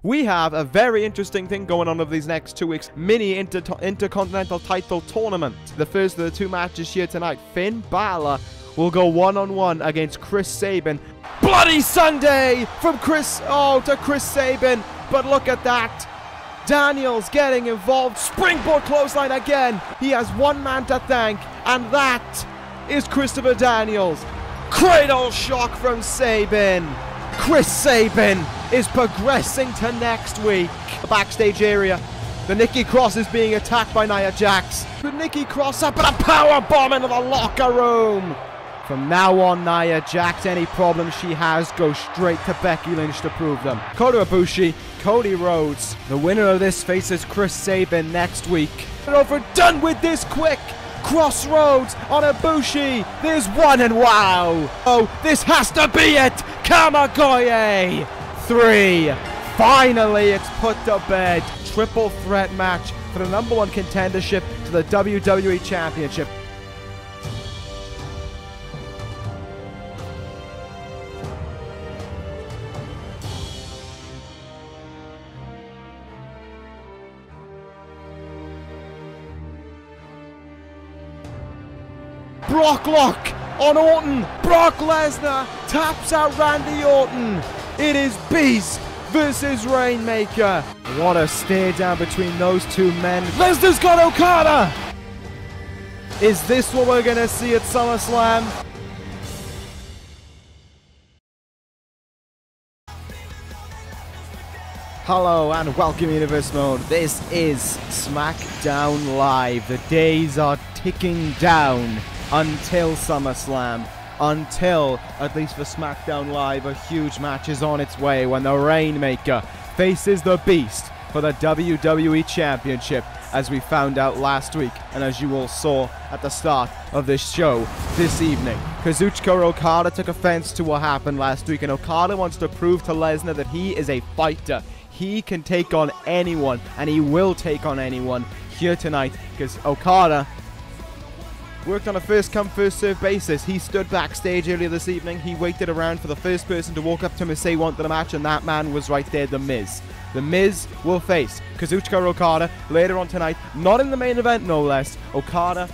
we have a very interesting thing going on over these next 2 weeks. Mini Intercontinental title tournament. The first of the 2 matches here tonight. Finn Balor will go one-on-one against Chris Sabin. Bloody Sunday from Chris Sabin. But look at that. Daniels getting involved. Springboard clothesline again. He has one man to thank, and that is Christopher Daniels. Cradle shock from Sabin. Chris Sabin is progressing to next week. The backstage area. The Nikki Cross is being attacked by Nia Jax. The Nikki Cross up and a power bomb into the locker room. From now on, Nia Jax, any problems she has, go straight to Becky Lynch to prove them. Kota Ibushi, Cody Rhodes. The winner of this faces Chris Sabin next week. They're overdone with this quick. Crossroads on Ibushi. There's one, and wow. Oh, this has to be it. Kamagoye. 3. Finally, it's put to bed. Triple threat match for the #1 contendership to the WWE Championship. Brock lock on Orton. Brock Lesnar taps out Randy Orton. It is Beast versus Rainmaker. What a stare down between those 2 men. Lesnar's got Okada. Is this what we're going to see at SummerSlam? Hello and welcome Universe Mode. This is Smackdown Live. The days are ticking down until SummerSlam, until, at least for Smackdown Live, a huge match is on its way when the Rainmaker faces the Beast for the WWE Championship, as we found out last week, and as you all saw at the start of this show this evening. Kazuchika Okada took offense to what happened last week, and Okada wants to prove to Lesnar that he is a fighter. He can take on anyone, and he will take on anyone here tonight, because Okada worked on a first-come, first-served basis. He stood backstage earlier this evening. He waited around for the first person to walk up to him and say he wanted a match, and that man was right there, The Miz. The Miz will face Kazuchika Okada later on tonight. Not in the main event, no less. Okada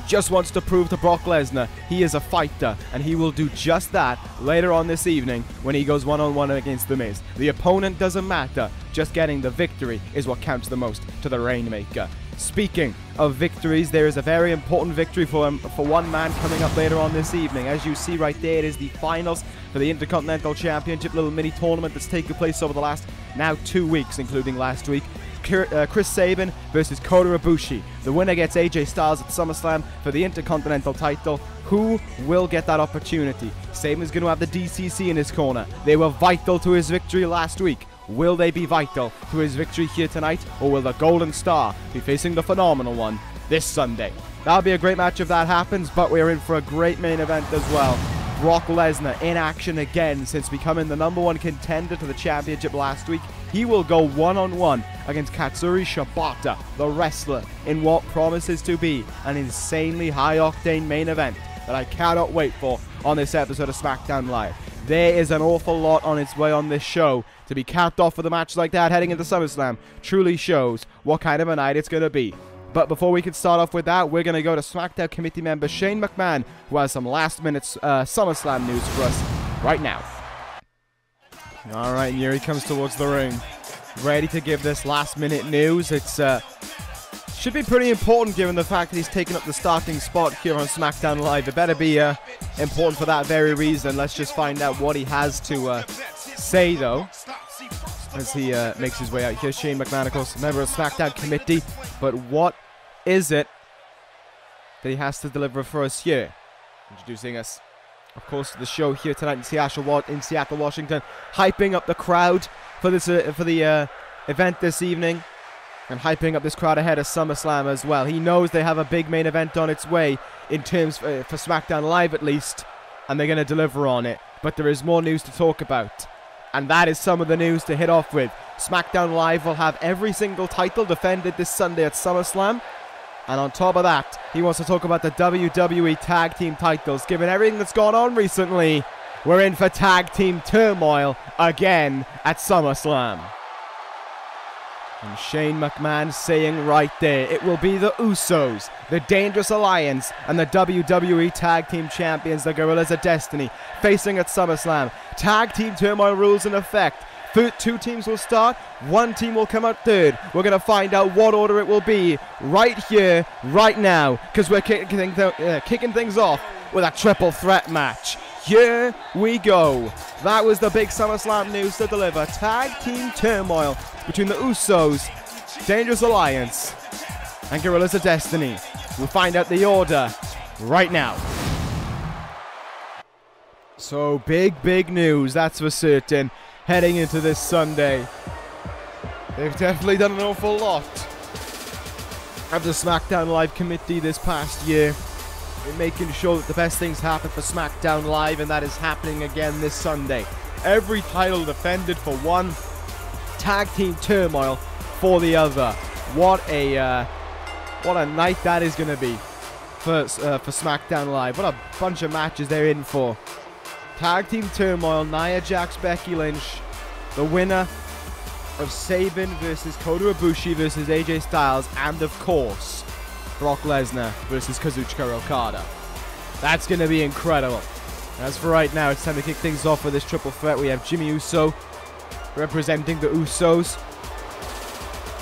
just wants to prove to Brock Lesnar he is a fighter, and he will do just that later on this evening when he goes one-on-one against The Miz. The opponent doesn't matter. Just getting the victory is what counts the most to the Rainmaker. Speaking of victories, there is a very important victory for one man coming up later on this evening. As you see right there, it is the finals for the Intercontinental Championship, little mini tournament that's taken place over the last now 2 weeks, including last week. Chris Sabin versus Kota Ibushi. The winner gets AJ Styles at SummerSlam for the Intercontinental title. Who will get that opportunity? Sabin's going to have the D.C.C in his corner. They were vital to his victory last week. Will they be vital to his victory here tonight, or will the Golden Star be facing the Phenomenal One this Sunday? That'll be a great match if that happens, but we're in for a great main event as well. Brock Lesnar in action again since becoming the #1 contender to the championship last week. He will go one-on-one against Katsuyori Shibata, the wrestler, in what promises to be an insanely high-octane main event that I cannot wait for on this episode of Smackdown Live. There is an awful lot on its way on this show. To be capped off with a match like that heading into SummerSlam truly shows what kind of a night it's going to be. But before we can start off with that, we're going to go to SmackDown committee member Shane McMahon, who has some last-minute SummerSlam news for us right now. All right, and here he comes towards the ring, ready to give this last-minute news. It's should be pretty important given the fact that he's taken up the starting spot here on SmackDown Live. It better be important for that very reason. Let's just find out what he has to say, though, as he makes his way out here. Shane McMahon, of course, member of SmackDown committee. But what is it that he has to deliver for us here? Introducing us, of course, to the show here tonight in Seattle, Washington, hyping up the crowd for this for the event this evening, and hyping up this crowd ahead of SummerSlam as well. He knows they have a big main event on its way in terms for SmackDown Live at least, and they're going to deliver on it. But there is more news to talk about, and that is some of the news to hit off with. SmackDown Live will have every single title defended this Sunday at SummerSlam. And on top of that, he wants to talk about the WWE Tag Team titles. Given everything that's gone on recently, we're in for tag team turmoil again at SummerSlam. And Shane McMahon saying right there, it will be the Usos, the Dangerous Alliance, and the WWE Tag Team Champions, the Guerrillas of Destiny, facing at SummerSlam. Tag team turmoil rules in effect. Two teams will start, one team will come out third. We're going to find out what order it will be right here, right now, because we're kicking things off with a triple threat match. Here we go. That was the big SummerSlam news to deliver. Tag team turmoil between the Usos, Dangerous Alliance, and Guerrillas of Destiny. We'll find out the order right now. So big news, that's for certain, heading into this Sunday. They've definitely done an awful lot of the Smackdown Live committee this past year, in making sure that the best things happen for Smackdown Live, and that is happening again this Sunday. Every title defended for one, tag team turmoil for the other. What a night that is going to be for SmackDown Live. What a bunch of matches they're in for. Tag team turmoil, Nia Jax, Becky Lynch, the winner of Sabin versus Kota Ibushi versus AJ Styles, and of course Brock Lesnar versus Kazuchika Okada. That's going to be incredible. As for right now, it's time to kick things off with this triple threat. We have Jimmy Uso representing the Usos.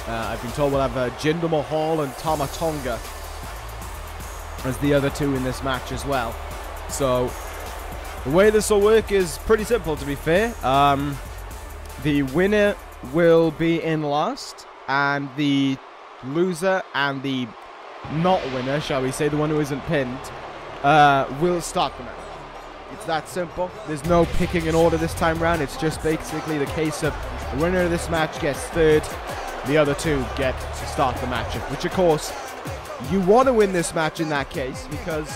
I've been told we'll have Jinder Mahal and Tama Tonga as the other two in this match as well. So the way this will work is pretty simple, to be fair. The winner will be in last, and the loser and the not winner, shall we say, the one who isn't pinned, will start the match. It's that simple. There's no picking an order this time round. It's just basically the case of the winner of this match gets third, the other two get to start the match, which of course you want to win this match in that case, because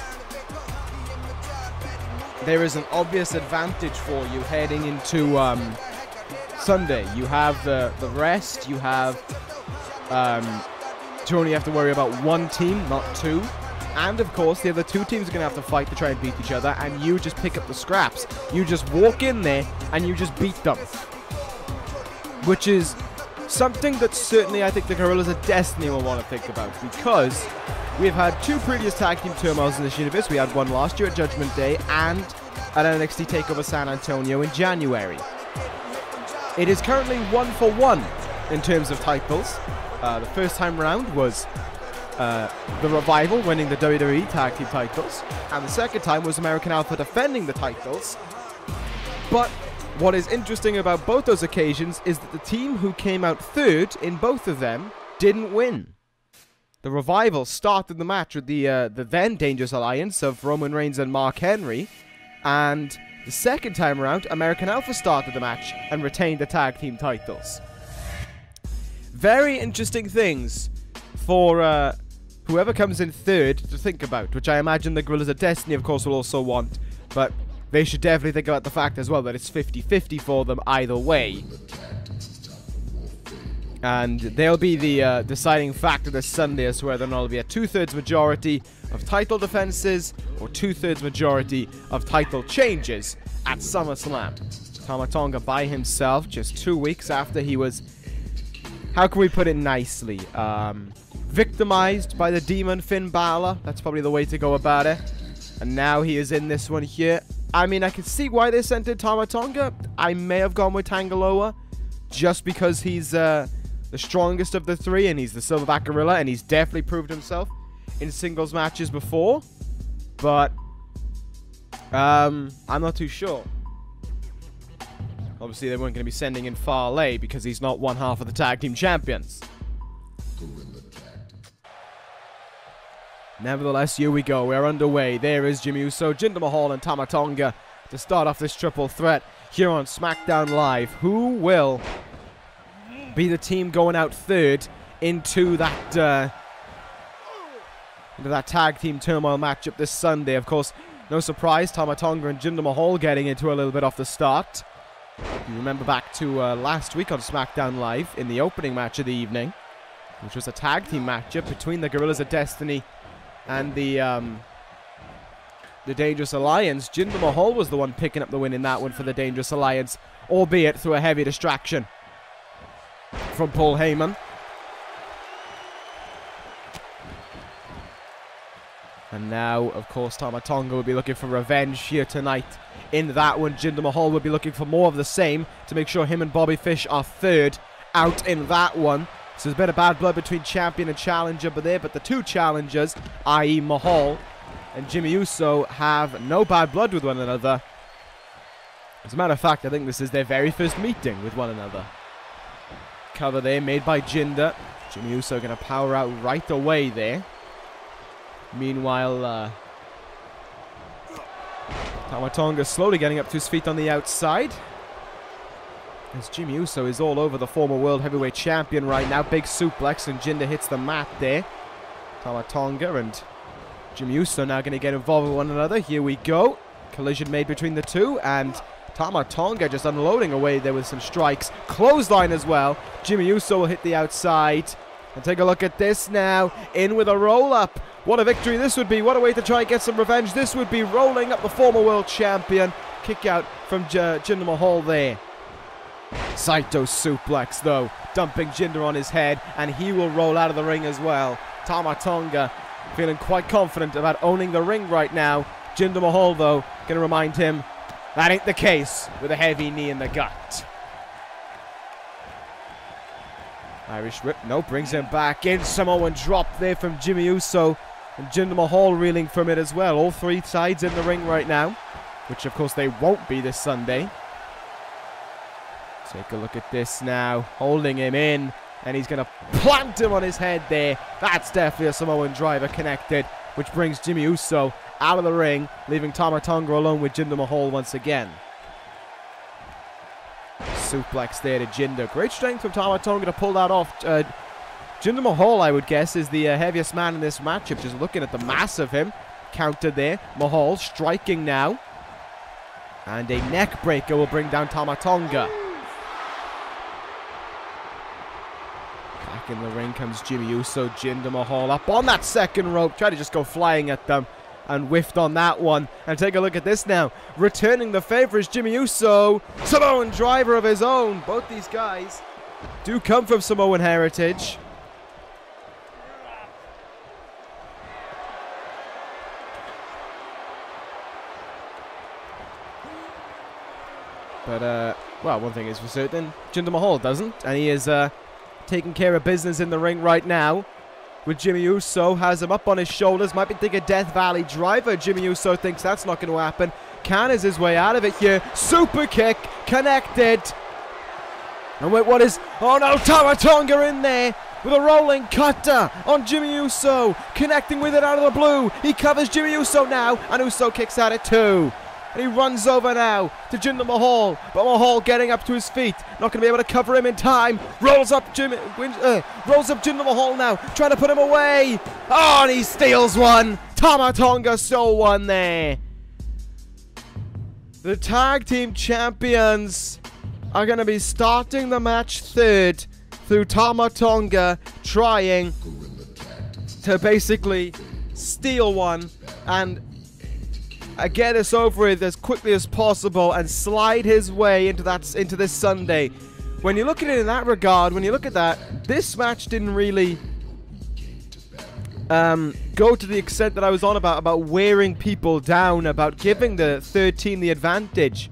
there is an obvious advantage for you heading into Sunday. You have the rest. You have to only have to worry about one team, not two. And of course, the other two teams are going to have to fight to try and beat each other, and you just pick up the scraps. You just walk in there and you just beat them. Which is something that certainly I think the Guerrillas of Destiny will want to think about, because we've had two previous tag team turmoils in this universe. We had one last year at Judgment Day and at NXT TakeOver San Antonio in January. It is currently 1-for-1 in terms of titles. The first time round was the Revival winning the WWE Tag Team titles, and the second time was American Alpha defending the titles. But what is interesting about both those occasions is that the team who came out third in both of them didn't win. The Revival started the match with the then Dangerous Alliance of Roman Reigns and Mark Henry, and the second time around, American Alpha started the match and retained the tag team titles. Very interesting things for whoever comes in third to think about, which I imagine the Guerrillas of Destiny, of course, will also want, but they should definitely think about the fact as well that it's 50-50 for them either way. And they'll be the deciding factor this Sunday as to whether or not it'll be a 2/3 majority of title defenses or 2/3 majority of title changes at SummerSlam. Tama Tonga by himself just 2 weeks after he was, how can we put it nicely, victimized by the demon Finn Balor. That's probably the way to go about it. And now he is in this one here. I mean, I can see why they sent in Tama Tonga. I may have gone with Tangaloa just because he's the strongest of the three, and he's the Silverback Gorilla, and he's definitely proved himself in singles matches before. But I'm not too sure. Obviously, they weren't going to be sending in Farley because he's not one half of the tag team champions. Nevertheless, here we go. We're underway. There is Jimmy Uso, Jinder Mahal, and Tama Tonga to start off this triple threat here on Smackdown Live. Who will be the team going out third into that tag team turmoil matchup this Sunday? Of course, no surprise, Tama Tonga and Jinder Mahal getting into a little bit off the start. You remember back to last week on Smackdown Live in the opening match of the evening, which was a tag team matchup between the Guerrillas of Destiny and the the Dangerous Alliance. Jinder Mahal was the one picking up the win in that one for the Dangerous Alliance, albeit through a heavy distraction from Paul Heyman. And now, of course, Tama Tonga will be looking for revenge here tonight in that one. Jinder Mahal will be looking for more of the same to make sure him and Bobby Fish are third out in that one. So there's a bit of bad blood between champion and challenger, but the two challengers, i.e. Mahal and Jimmy Uso, have no bad blood with one another. As a matter of fact, I think this is their very first meeting with one another. Cover there made by Jinder. Jimmy Uso going to power out right away there. Meanwhile, Tama Tonga slowly getting up to his feet on the outside. As Jimmy Uso is all over the former World Heavyweight Champion right now. Big suplex and Jinder hits the mat there. Tama Tonga and Jimmy Uso now going to get involved with one another. Here we go. Collision made between the two, and Tama Tonga just unloading away there with some strikes. Clothesline as well. Jimmy Uso will hit the outside. And take a look at this now. In with a roll-up. What a victory this would be. What a way to try and get some revenge. This would be rolling up the former world champion. Kick out from Jinder Mahal there. Saito suplex though. Dumping Jinder on his head. And he will roll out of the ring as well. Tama Tonga feeling quite confident about owning the ring right now. Jinder Mahal though going to remind him that ain't the case with a heavy knee in the gut. Irish whip, no, brings him back in. Samoan drop there from Jimmy Uso. And Jinder Mahal reeling from it as well. All three sides in the ring right now, which of course they won't be this Sunday. Take a look at this now. Holding him in. And he's going to plant him on his head there. That's definitely a Samoan driver connected, which brings Jimmy Uso out of the ring, leaving Tama Tonga alone with Jinder Mahal once again. Suplex there to Jinder. Great strength from Tama Tonga to pull that off. Jinder Mahal, I would guess, is the heaviest man in this matchup. Just looking at the mass of him. Counter there. Mahal striking now. And a neck breaker will bring down Tama Tonga. Back in the ring comes Jimmy Uso. Jinder Mahal up on that second rope. Try to just go flying at them. And whiffed on that one. And take a look at this now. Returning the favor is Jimmy Uso. Samoan driver of his own. Both these guys do come from Samoan heritage. But, well, one thing is for certain. Jinder Mahal doesn't. And he is taking care of business in the ring right now. With Jimmy Uso, has him up on his shoulders. Might be thinking Death Valley driver. Jimmy Uso thinks that's not going to happen. Cannons his way out of it here. Super kick. Connected. And wait, what is... Oh no, Tama Tonga in there. With a rolling Kota on Jimmy Uso. Connecting with it out of the blue. He covers Jimmy Uso now. And Uso kicks out at two. And he runs over now to Jinder Mahal. But Mahal getting up to his feet. Not going to be able to cover him in time. Rolls up Jinder Mahal now. Trying to put him away. Oh, and he steals one. Tama Tonga stole one there. The tag team champions are going to be starting the match third through Tama Tonga trying to basically steal one and get this over with as quickly as possible and slide his way into this Sunday. When you look at it in that regard, when you look at that, this match didn't really go to the extent that I was on about wearing people down, about giving the third team the advantage.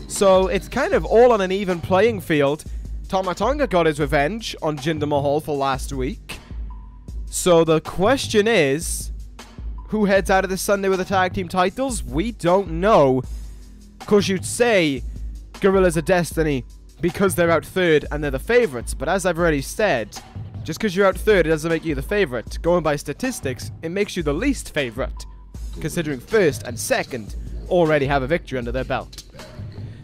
So it's kind of all on an even playing field. Tama Tonga got his revenge on Jinder Mahal for last week. So the question is, who heads out of this Sunday with the tag team titles? We don't know. Of course, you'd say Guerrillas of Destiny because they're out third and they're the favorites. But as I've already said, just because you're out third, it doesn't make you the favorite. Going by statistics, it makes you the least favorite, considering first and second already have a victory under their belt.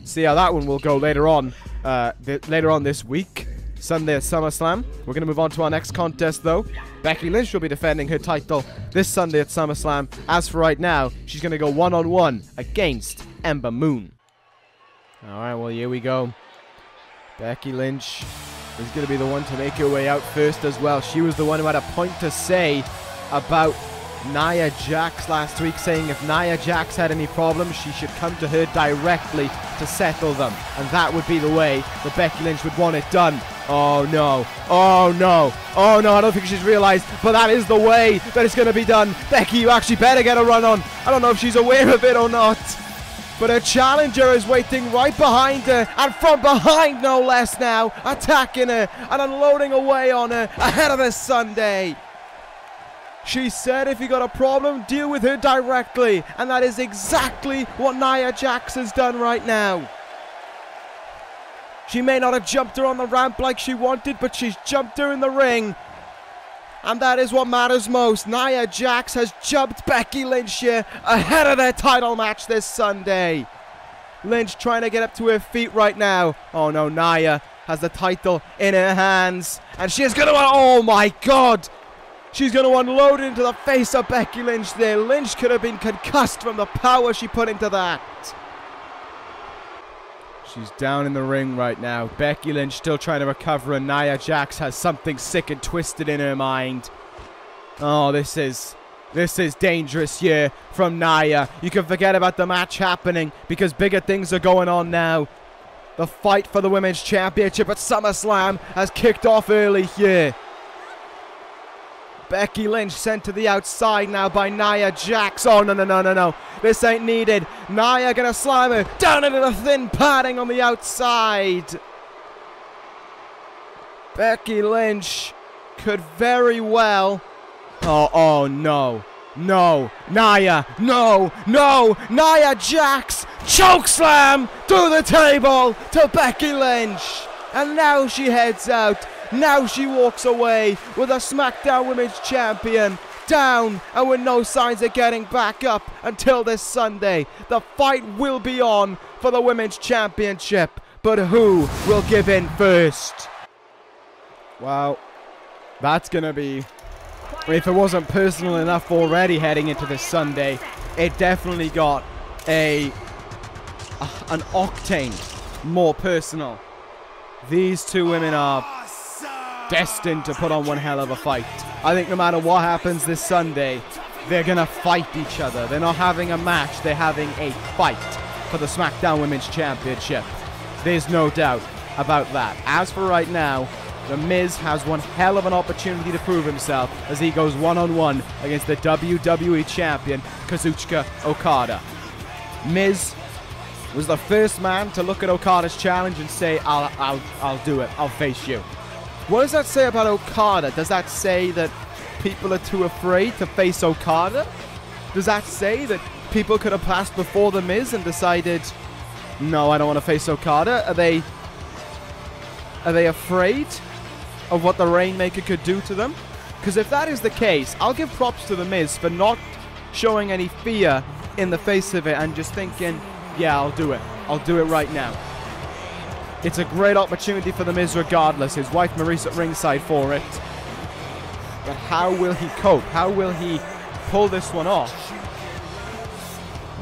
See how that one will go later on this week. Sunday at SummerSlam. We're going to move on to our next contest, though. Becky Lynch will be defending her title this Sunday at SummerSlam. As for right now, she's going to go one-on-one against Ember Moon. Alright, well, here we go. Becky Lynch is going to be the one to make her way out first as well. She was the one who had a point to say about Nia Jax last week, saying if Nia Jax had any problems, she should come to her directly to settle them. And that would be the way that Becky Lynch would want it done. Oh no, oh no, oh no, I don't think she's realized, but that is the way that it's going to be done. Becky, you actually better get a run on. I don't know if she's aware of it or not, but her challenger is waiting right behind her, and from behind no less now, attacking her and unloading away on her ahead of this Sunday. She said if you got a problem, deal with her directly, and that is exactly what Nia Jax has done right now. She may not have jumped her on the ramp like she wanted, but she's jumped her in the ring. And that is what matters most. Nia Jax has jumped Becky Lynch here ahead of their title match this Sunday. Lynch trying to get up to her feet right now. Oh no, Nia has the title in her hands. And she's going to, oh my God. She's going to unload it into the face of Becky Lynch there. Lynch could have been concussed from the power she put into that. She's down in the ring right now. Becky Lynch still trying to recover, and Nia Jax has something sick and twisted in her mind. Oh, this is dangerous here from Nia. You can forget about the match happening because bigger things are going on now. The fight for the Women's Championship at SummerSlam has kicked off early here. Becky Lynch sent to the outside now by Nia Jax. Oh, no, no, no, no, no. This ain't needed. Nia gonna slam her down into the thin padding on the outside. Becky Lynch could very well... Oh, no. No. Nia. No. No. Nia Jax. Chokeslam through the table to Becky Lynch. And now she heads out. Now she walks away with a SmackDown Women's Champion down and with no signs of getting back up until this Sunday. The fight will be on for the Women's Championship, but who will give in first? Wow, that's going to be, if it wasn't personal enough already heading into this Sunday, it definitely got an octane more personal. These two women are destined to put on one hell of a fight. I think no matter what happens this Sunday, they're going to fight each other. They're not having a match, they're having a fight for the SmackDown Women's Championship. There's no doubt about that. As for right now, The Miz has one hell of an opportunity to prove himself as he goes one-on-one against the WWE Champion, Kazuchika Okada. Miz was the first man to look at Okada's challenge and say, I'll do it, I'll face you. What does that say about Okada? Does that say that people are too afraid to face Okada? Does that say that people could have passed before The Miz and decided, no, I don't want to face Okada? Are they afraid of what the Rainmaker could do to them? Because if that is the case, I'll give props to The Miz for not showing any fear in the face of it and just thinking, yeah, I'll do it. I'll do it right now. It's a great opportunity for The Miz regardless. His wife Maryse at ringside for it. But how will he cope? How will he pull this one off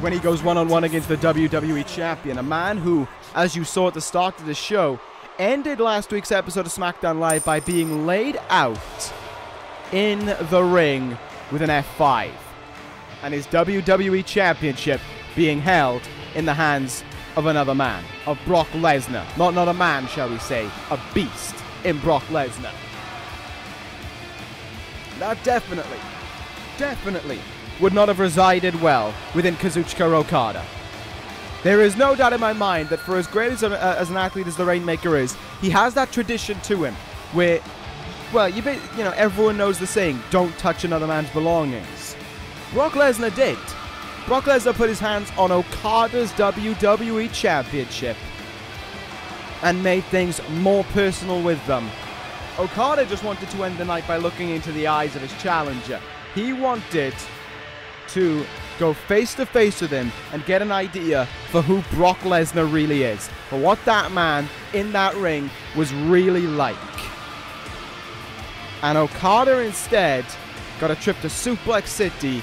when he goes one-on-one against the WWE Champion? A man who, as you saw at the start of the show, ended last week's episode of SmackDown Live by being laid out in the ring with an F5. And his WWE Championship being held in the hands of another man, of Brock Lesnar. Not a man, shall we say, a beast in Brock Lesnar. That definitely would not have resided well within Kazuchika Okada. There is no doubt in my mind that for as great as an athlete as the Rainmaker is, he has that tradition to him where, well, you know, everyone knows the saying, don't touch another man's belongings. Brock Lesnar did. Brock Lesnar put his hands on Okada's WWE Championship and made things more personal with them. Okada just wanted to end the night by looking into the eyes of his challenger. He wanted to go face to face with him and get an idea for who Brock Lesnar really is, for what that man in that ring was really like. And Okada instead got a trip to Suplex City,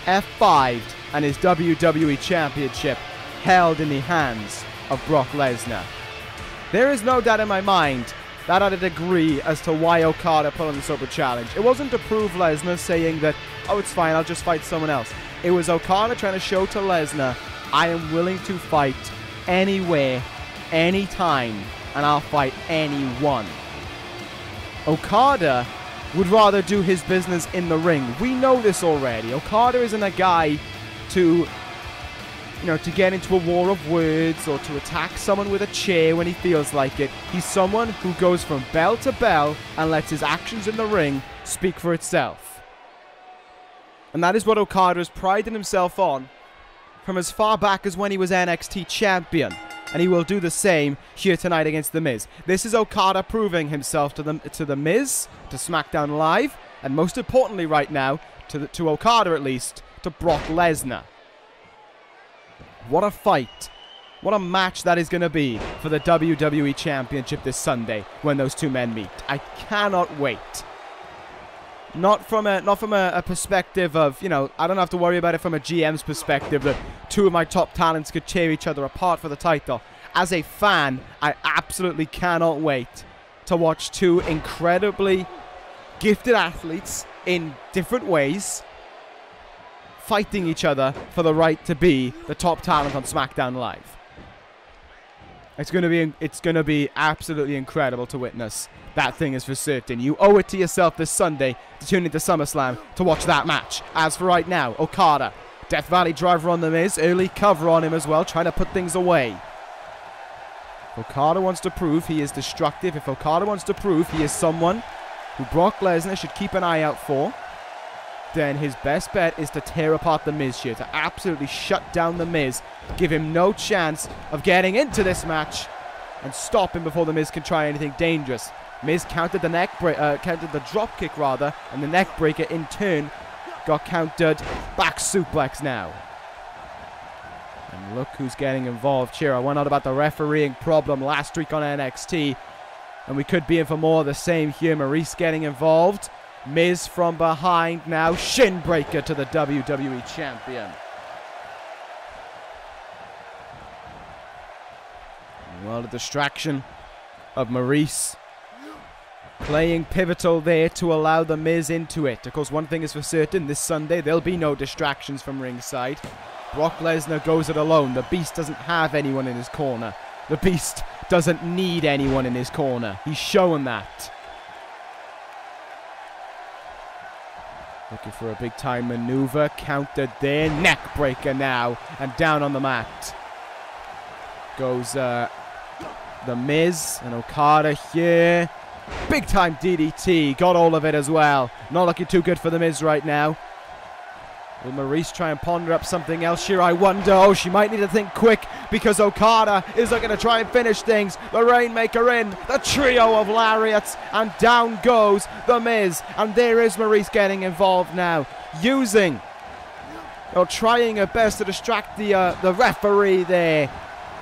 F5'd, and his WWE Championship held in the hands of Brock Lesnar. There is no doubt in my mind that had a degree as to why Okada put on this open challenge. It wasn't to prove Lesnar saying that, oh, it's fine, I'll just fight someone else. It was Okada trying to show to Lesnar, I am willing to fight anywhere, anytime, and I'll fight anyone. Okada would rather do his business in the ring. We know this already. Okada isn't a guy to get into a war of words or to attack someone with a chair when he feels like it. He's someone who goes from bell to bell and lets his actions in the ring speak for itself. And that is what Okada has prided himself on from as far back as when he was NXT champion. And he will do the same here tonight against The Miz. This is Okada proving himself to The Miz, to SmackDown Live, and most importantly right now, to Okada at least, to Brock Lesnar. What a fight. What a match that is going to be for the WWE Championship this Sunday when those two men meet. I cannot wait. Not from a perspective of, I don't have to worry about it from a GM's perspective that two of my top talents could tear each other apart for the title. As a fan, I absolutely cannot wait to watch two incredibly gifted athletes in different ways fighting each other for the right to be the top talent on SmackDown Live. It's going to be absolutely incredible to witness. That thing is for certain. You owe it to yourself this Sunday to tune into SummerSlam to watch that match. As for right now, Okada, Death Valley driver on The Miz, early cover on him as well, trying to put things away. If Okada wants to prove he is destructive, if Okada wants to prove he is someone who Brock Lesnar should keep an eye out for, then his best bet is to tear apart The Miz here, to absolutely shut down The Miz, give him no chance of getting into this match, and stop him before The Miz can try anything dangerous. Miz countered the countered the drop kick rather, and the neck breaker in turn got countered. Back suplex now. And look who's getting involved here. I went on about the refereeing problem last week on NXT, and we could be in for more of the same here. Maryse getting involved. Miz from behind now. Shin breaker to the WWE Champion. Well, the distraction of Maryse playing pivotal there to allow The Miz into it. Of course, one thing is for certain, this Sunday there'll be no distractions from ringside. Brock Lesnar goes it alone. The Beast doesn't have anyone in his corner. The Beast doesn't need anyone in his corner. He's shown that. Looking for a big time maneuver. Countered there. Neck breaker now. And down on the mat goes The Miz and Okada here. Big time DDT. Got all of it as well. Not looking too good for The Miz right now. Will Maryse try and ponder up something else here? I wonder. Oh, she might need to think quick because Okada is looking to try and finish things. The Rainmaker in. The trio of lariats. And down goes The Miz. And there is Maryse getting involved now. Using, or trying her best to distract the referee there.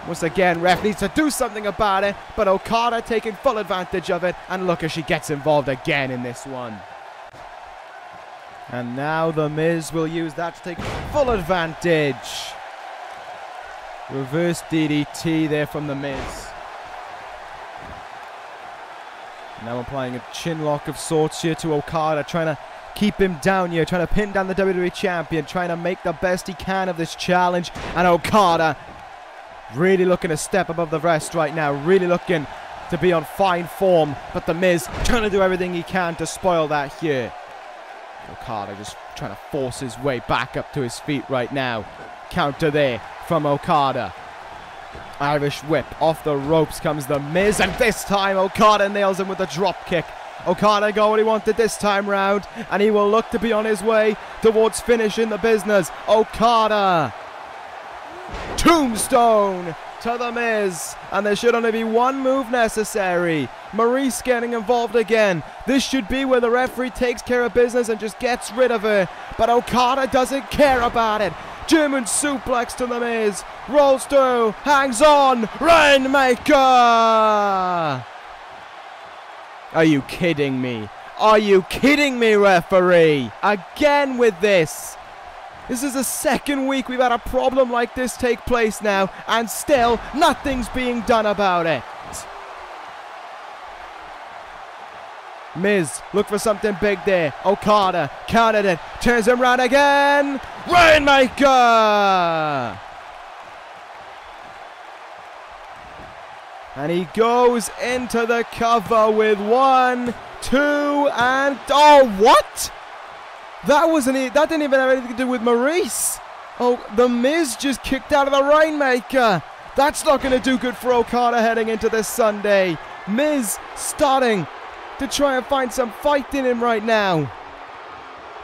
Once again, ref needs to do something about it. But Okada taking full advantage of it. And look as she gets involved again in this one. And now The Miz will use that to take full advantage. Reverse DDT there from The Miz. Now applying a chin lock of sorts here to Okada, trying to keep him down here, trying to pin down the WWE Champion, trying to make the best he can of this challenge. And Okada really looking to step above the rest right now, really looking to be on fine form. But The Miz trying to do everything he can to spoil that here. Okada just trying to force his way back up to his feet right now. Counter there from Okada. Irish whip. Off the ropes comes The Miz. And this time Okada nails him with a drop kick. Okada got what he wanted this time round. And he will look to be on his way towards finishing the business. Okada. Tombstone to The Miz. And there should only be one move necessary. Maryse getting involved again. This should be where the referee takes care of business and just gets rid of her. But Okada doesn't care about it. German suplex to The Miz. Rolls through. Hangs on. Rainmaker. Are you kidding me? Are you kidding me, referee? Again with this. This is the second week we've had a problem like this take place now, and still nothing's being done about it. Miz, look for something big there. Okada countered it, turns him around again. Rainmaker! And he goes into the cover with 1, 2, and... Oh, what? That didn't even have anything to do with Maryse. Oh, the Miz just kicked out of the Rainmaker. That's not going to do good for Okada heading into this Sunday. Miz starting to try and find some fight in him right now.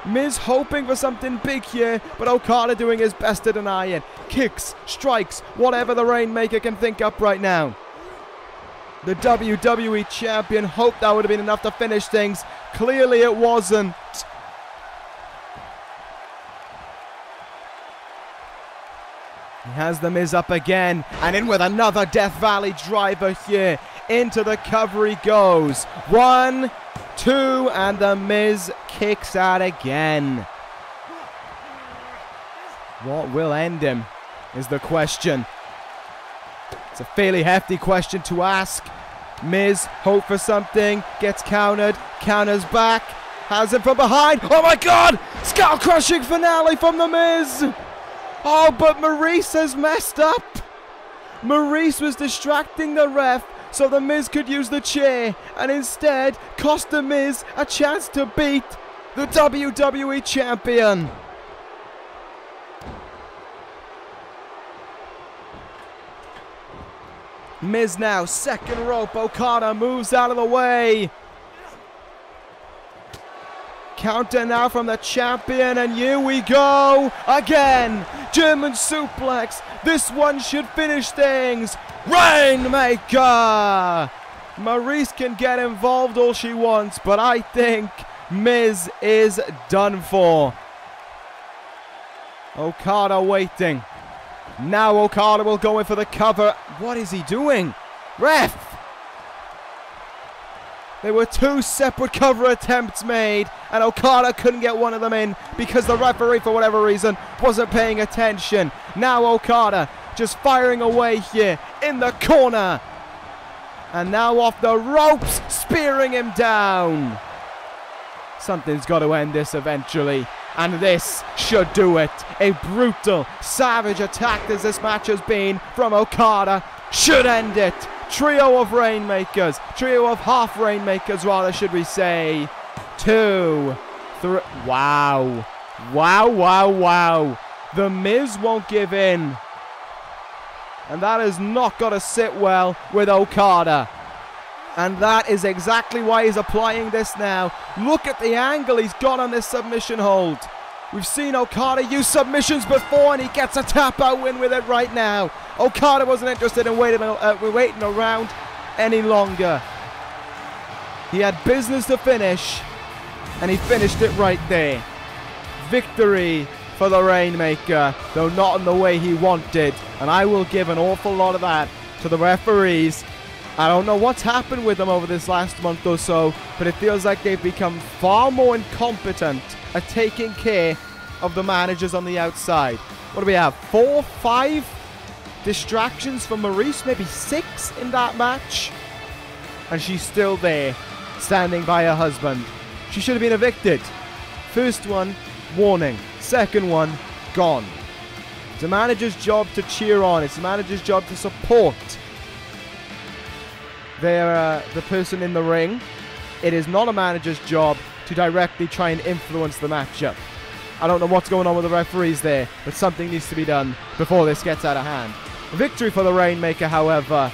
Miz hoping for something big here, but Okada doing his best to deny it. Kicks, strikes, whatever the Rainmaker can think up right now. The WWE Champion hoped that would have been enough to finish things. Clearly it wasn't. He has the Miz up again, and in with another Death Valley driver here. Into the cover he goes. 1, 2, and the Miz kicks out again. What will end him is the question. It's a fairly hefty question to ask. Miz, hope for something, gets countered, counters back, has him from behind. Oh my God! Skull-crushing finale from the Miz! Oh, but Maryse has messed up. Maryse was distracting the ref so the Miz could use the chair, and instead cost the Miz a chance to beat the WWE Champion. Miz now, second rope. Okada moves out of the way. Counter now from the champion, and here we go again. German suplex. This one should finish things. Rainmaker. Maryse can get involved all she wants, but I think Miz is done for. Okada waiting. Now Okada will go in for the cover. What is he doing? Ref! There were 2 separate cover attempts made, and Okada couldn't get one of them in because the referee, for whatever reason, wasn't paying attention. Now Okada just firing away here in the corner. And now off the ropes, spearing him down. Something's got to end this eventually, and this should do it. A brutal, savage attack as this match has been from Okada should end it. Trio of Rainmakers, trio of half Rainmakers rather, should we say. 2, 3, wow. Wow, wow, wow. The Miz won't give in. And that has not got to sit well with Okada. And that is exactly why he's applying this now. Look at the angle he's got on this submission hold. We've seen Okada use submissions before, and he gets a tap-out win with it right now. Okada wasn't interested in waiting around any longer. He had business to finish, and he finished it right there. Victory for the Rainmaker, though not in the way he wanted. And I will give an awful lot of that to the referees. I don't know what's happened with them over this last month or so, but it feels like they've become far more incompetent at taking care of the managers on the outside. What do we have? 4, 5 distractions from Maryse, maybe 6 in that match. And she's still there, standing by her husband. She should have been evicted. First one, warning. Second one, gone. It's a manager's job to cheer on. It's a manager's job to support the person in the ring. It is not a manager's job to directly try and influence the matchup. I don't know what's going on with the referees there, but something needs to be done before this gets out of hand. A victory for the Rainmaker, however,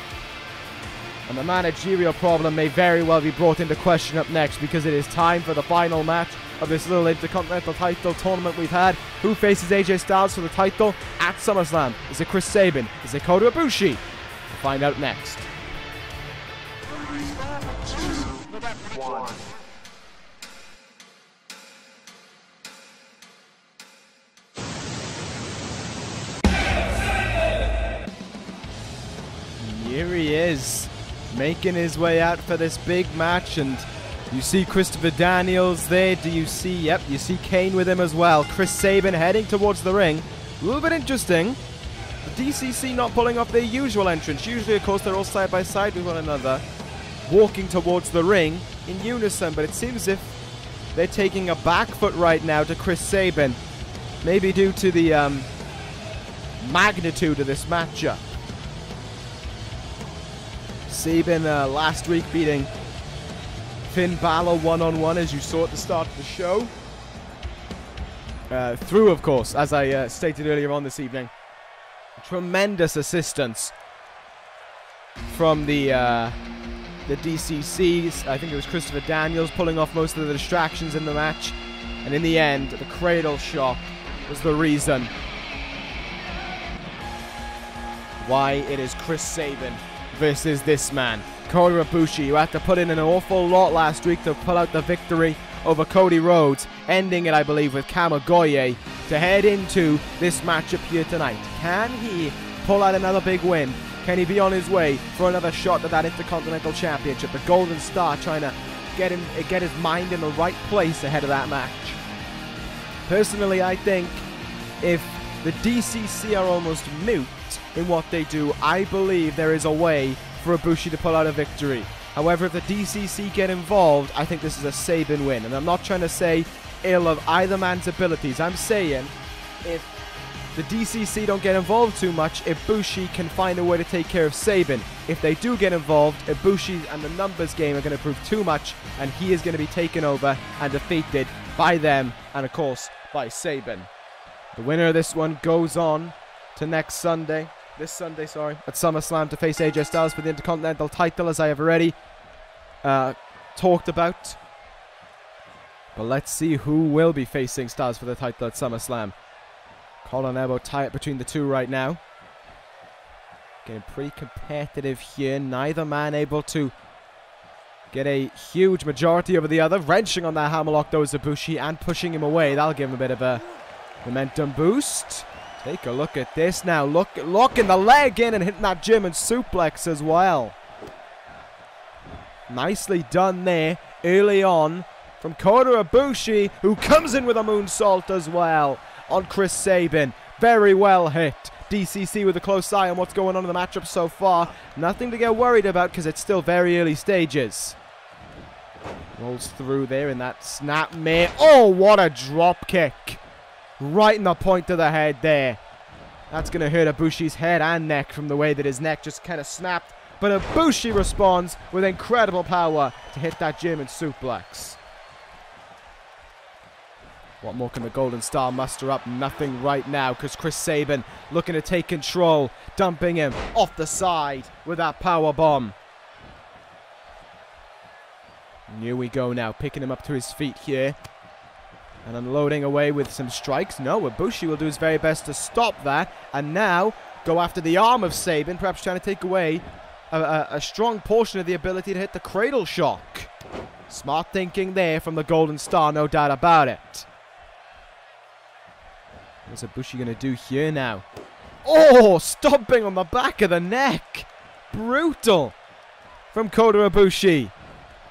and the managerial problem may very well be brought into question up next, because it is time for the final match of this little Intercontinental title tournament we've had. Who faces AJ Styles for the title at SummerSlam? Is it Chris Sabin? Is it Kota Ibushi? We'll find out next. 3, 2, 1. Here he is, making his way out for this big match, and you see Christopher Daniels there. Do you see? Yep, you see Kane with him as well. Chris Sabin heading towards the ring. A little bit interesting. The D.C.C not pulling off their usual entrance. Usually, of course, they're all side by side with one another. walking towards the ring in unison, but it seems as if they're taking a back foot right now to Chris Sabin. Maybe due to the magnitude of this matchup. Sabin last week beating Finn Balor one-on-one, as you saw at the start of the show. Through, of course, as I stated earlier on this evening, tremendous assistance from the D.C.C. I think it was Christopher Daniels pulling off most of the distractions in the match. And in the end, the cradle shock was the reason why it is Chris Sabin versus this man, Kota Ibushi, who had to put in an awful lot last week to pull out the victory over Cody Rhodes, ending it, I believe, with Kamigoye to head into this matchup here tonight. Can he pull out another big win? Can he be on his way for another shot at that Intercontinental Championship? The Golden Star trying to get his mind in the right place ahead of that match. Personally, I think if the D.C.C. are almost mute in what they do, I believe there is a way for Ibushi to pull out a victory. However, if the D.C.C. get involved, I think this is a Sabin win. And I'm not trying to say ill of either man's abilities. I'm saying if the D.C.C. don't get involved too much, Ibushi can find a way to take care of Sabin. If they do get involved, Ibushi and the numbers game are going to prove too much, and he is going to be taken over and defeated by them, and of course, by Sabin. The winner of this one goes on to this Sunday, at SummerSlam to face AJ Styles for the Intercontinental title, as I have already talked about. But let's see who will be facing Styles for the title at SummerSlam. Collar and elbow tie-up between the two right now. Getting pretty competitive here. Neither man able to get a huge majority over the other. Wrenching on that hammerlock though is Ibushi and pushing him away. That'll give him a bit of a momentum boost. Take a look at this now. Locking the leg in and hitting that German suplex as well. Nicely done there early on from Kota Ibushi, who comes in with a moonsault as well on Chris Sabin. Very well hit. D.C.C. with a close eye on what's going on in the matchup so far. Nothing to get worried about because it's still very early stages. Rolls through there in that snap mare. Oh, what a drop kick. Right in the point of the head there. That's going to hurt Ibushi's head and neck from the way that his neck just kind of snapped. But Ibushi responds with incredible power to hit that German suplex. What more can the Golden Star muster up? Nothing right now, because Chris Sabin looking to take control, dumping him off the side with that power bomb. And here we go now, picking him up to his feet here. And unloading away with some strikes. No, Ibushi will do his very best to stop that. And now go after the arm of Sabin, perhaps trying to take away a strong portion of the ability to hit the cradle shock. Smart thinking there from the Golden Star, no doubt about it. What's Ibushi going to do here now? Oh, stomping on the back of the neck. Brutal from Kota Ibushi.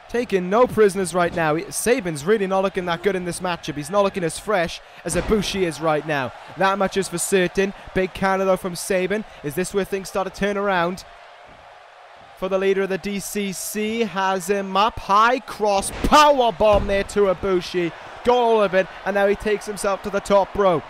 Taking no prisoners right now. Sabin's really not looking that good in this matchup. He's not looking as fresh as Ibushi is right now. That much is for certain. Big counter though from Sabin. Is this where things start to turn around? For the leader of the D.C.C. has him up. High cross power bomb there to Ibushi. Got all of it. And now he takes himself to the top rope.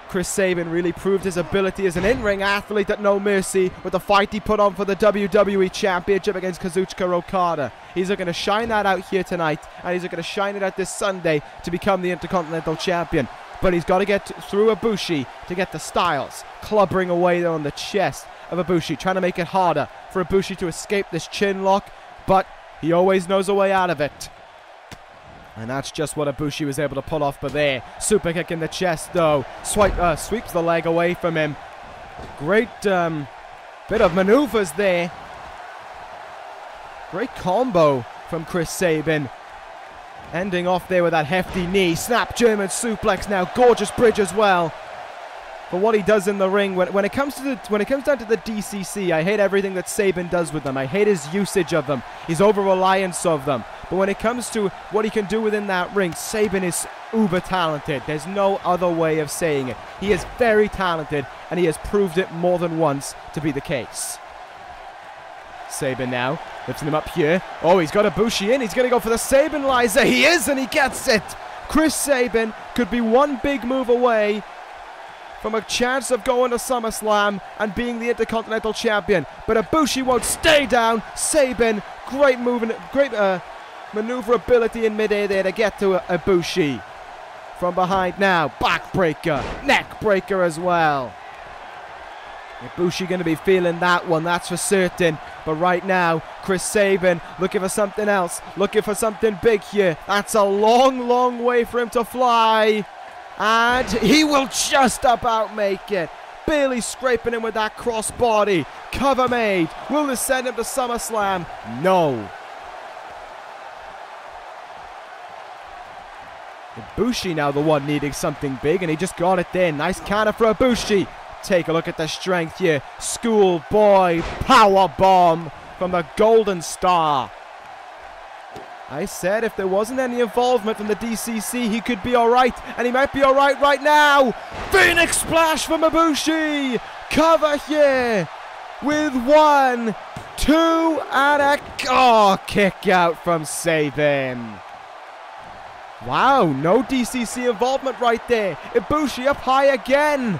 Chris Sabin really proved his ability as an in-ring athlete at No Mercy with the fight he put on for the WWE Championship against Kazuchika Okada. He's looking to shine that out here tonight, and he's looking to shine it out this Sunday to become the Intercontinental Champion. But he's got to get through Ibushi to get the Styles, clubbering away there on the chest of Ibushi, trying to make it harder for Ibushi to escape this chin lock, but he always knows a way out of it. And that's just what Ibushi was able to pull off. But there, super kick in the chest though. Sweeps the leg away from him. Great bit of maneuvers there. Great combo from Chris Sabin. Ending off there with that hefty knee. Snap German suplex now. Gorgeous bridge as well. For what he does in the ring, when it comes down to the D.C.C, I hate everything that Sabin does with them. I hate his usage of them, his over-reliance of them. But when it comes to what he can do within that ring, Sabin is uber talented. There's no other way of saying it. He is very talented, and he has proved it more than once to be the case. Sabin now, lifting him up here. Oh, he's got Ibushi in. He's going to go for the Sabin-lizer. He is, and he gets it. Chris Sabin could be one big move away from a chance of going to SummerSlam and being the Intercontinental Champion. But Ibushi won't stay down. Sabin, great movement, great maneuverability in midair there to get to Ibushi. From behind now, backbreaker, neckbreaker as well. Ibushi going to be feeling that one, that's for certain. But right now, Chris Sabin looking for something else, looking for something big here. That's a long, long way for him to fly. And he will just about make it. Barely scraping him with that crossbody. Cover made. Will this send him to SummerSlam? No. Ibushi now the one needing something big, and he just got it there. Nice counter for Ibushi. Take a look at the strength here. Schoolboy power bomb from the Golden Star. I said if there wasn't any involvement from the D.C.C, he could be alright, and he might be alright right now. Phoenix Splash from Ibushi. Cover here with 1, 2, and a kick out from Sabin. Wow, no D.C.C involvement right there. Ibushi up high again.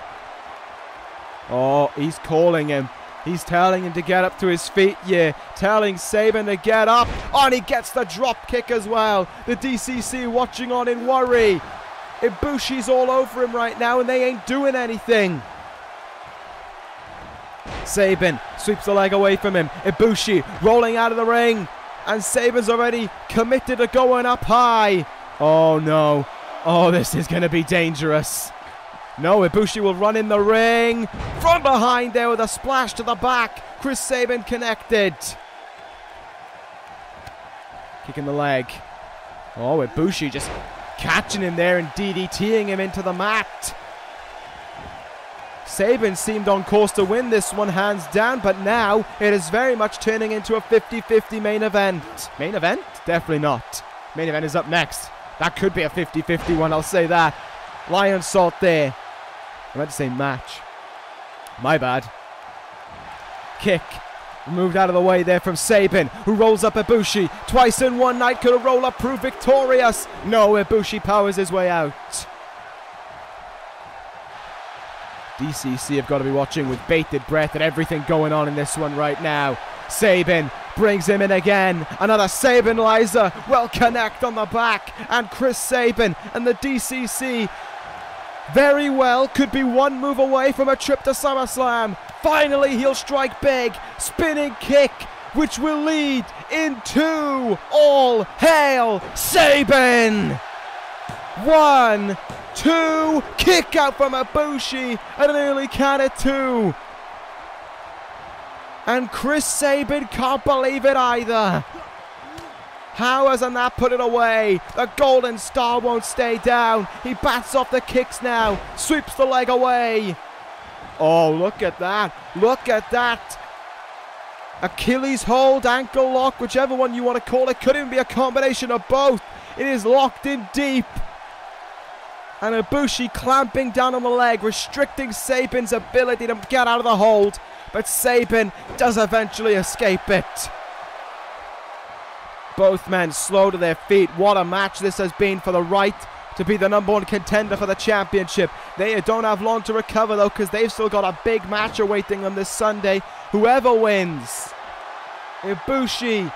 Oh, he's calling him. He's telling him to get up to his feet, yeah. Telling Sabin to get up. Oh, and he gets the drop kick as well. The D.C.C watching on in worry. Ibushi's all over him right now, and they ain't doing anything. Sabin sweeps the leg away from him. Ibushi rolling out of the ring. And Sabin's already committed to going up high. Oh, no. Oh, this is going to be dangerous. No, Ibushi will run in the ring. From behind there with a splash to the back. Chris Sabin connected. Kicking the leg. Oh, Ibushi just catching him there and DDTing him into the mat. Sabin seemed on course to win this one hands down, but now it is very much turning into a 50-50 main event. Main event? Definitely not. Main event is up next. That could be a 50-50 one, I'll say that. Lion Salt there. I meant to say match. My bad. Kick. Moved out of the way there from Sabin, who rolls up Ibushi. Twice in one night. Could a roll up prove victorious? No, Ibushi powers his way out. D.C.C have got to be watching with bated breath at everything going on in this one right now. Sabin brings him in again. Another Sabin-lizer. Well connect on the back. And Chris Sabin and the D.C.C very well could be one move away from a trip to SummerSlam. Finally, he'll strike big. Spinning kick, which will lead into All Hail Sabin. 1, 2, kick out from Ibushi, and an early count at 2. And Chris Sabin can't believe it either. How hasn't that put it away? The Golden Star won't stay down. He bats off the kicks now. Sweeps the leg away. Oh, look at that. Look at that. Achilles hold, ankle lock, whichever one you want to call it. Could even be a combination of both. It is locked in deep. And Ibushi clamping down on the leg, restricting Sabin's ability to get out of the hold. But Sabin does eventually escape it. Both men slow to their feet. What a match this has been for the right to be the #1 contender for the championship. They don't have long to recover though, because they've still got a big match awaiting them this Sunday. Whoever wins. Ibushi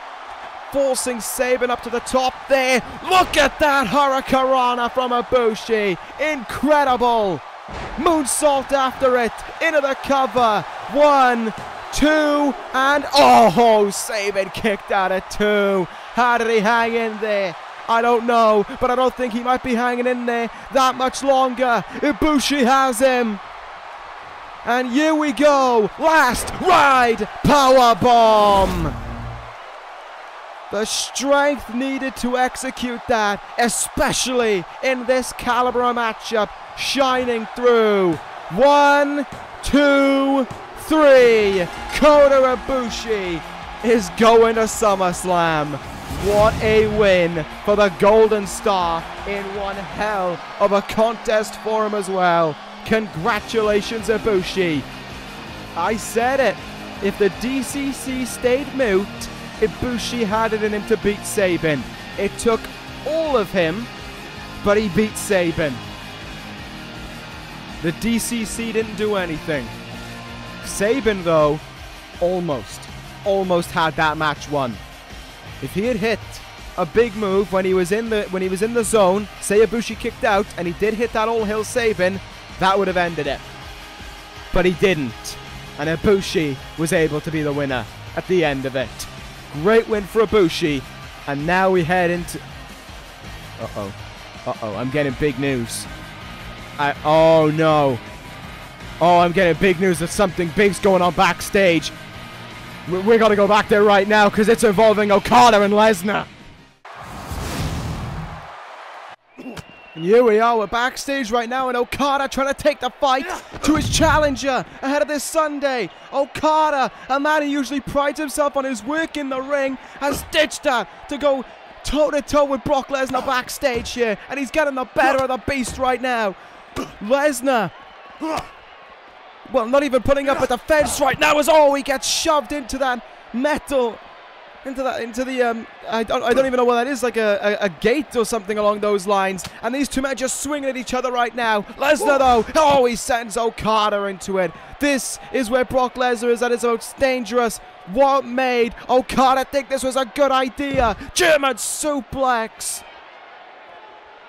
forcing Sabin up to the top there. Look at that Hurricanrana from Ibushi. Incredible. Moonsault after it. Into the cover. 1, 2, and oh, Sabin kicked out at 2. How did he hang in there? I don't know, but I don't think he might be hanging in there that much longer. Ibushi has him. And here we go. Last ride powerbomb. The strength needed to execute that, especially in this caliber of matchup, shining through. 1, 2, 3. Kota Ibushi is going to SummerSlam. What a win for the Golden Star in one hell of a contest for him as well. Congratulations, Ibushi. I said it. If the D.C.C stayed mute, Ibushi had it in him to beat Sabin. It took all of him, but he beat Sabin. The D.C.C didn't do anything. Sabin, though, almost had that match won. If he had hit a big move when he was in the zone, say Ibushi kicked out, and he did hit that all-hill Sabin, that would have ended it. But he didn't, and Ibushi was able to be the winner at the end of it. Great win for Ibushi, and now we head into... Uh-oh, I'm getting big news. Oh no. Oh, I'm getting big news that something big's going on backstage. We're gonna go back there right now because it's involving Okada and Lesnar. And here we are, we're backstage right now, and Okada trying to take the fight to his challenger ahead of this Sunday. Okada, a man who usually prides himself on his work in the ring, has ditched that to go toe-to-toe with Brock Lesnar backstage here, and he's getting the better of the beast right now. Lesnar, well, not even putting up with the fence right now, as he gets shoved into that metal, into the I don't even know what that is, like a gate or something along those lines. And these two men just swinging at each other right now. Lesnar, though, he sends Okada into it. This is where Brock Lesnar is at his most dangerous. What made Okada think this was a good idea? German suplex.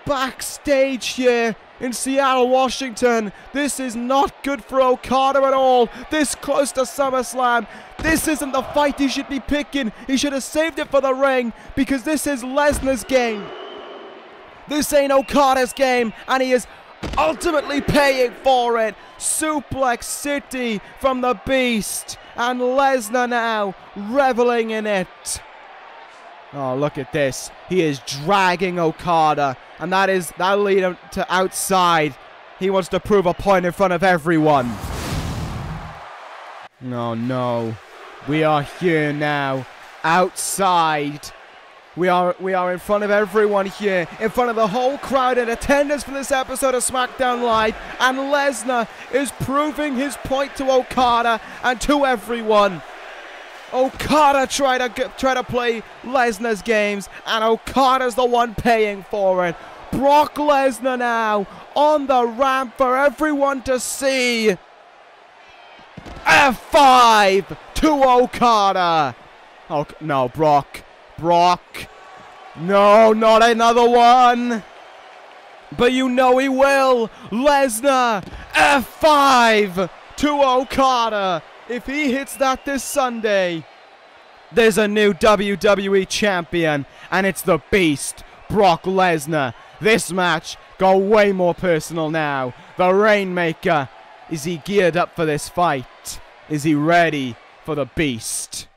Backstage here in Seattle, Washington. This is not good for Okada at all. This close to SummerSlam. This isn't the fight he should be picking. He should have saved it for the ring, because this is Lesnar's game. This ain't Okada's game, and he is ultimately paying for it. Suplex City from the Beast, and Lesnar now reveling in it. Oh, look at this. He is dragging Okada, and that'll lead him to outside. He wants to prove a point in front of everyone. No. We are here now, outside. We are in front of everyone here, in front of the whole crowd in attendance for this episode of Smackdown Live, and Lesnar is proving his point to Okada and to everyone. Okada try to play Lesnar's games, and Okada's the one paying for it. Brock Lesnar now on the ramp for everyone to see. F5 to Okada. Oh no, Brock. No, not another one. But you know he will. Lesnar, F5 to Okada. If he hits that this Sunday, there's a new WWE champion, and it's the Beast, Brock Lesnar. This match got way more personal now. The Rainmaker, is he geared up for this fight? Is he ready for the Beast?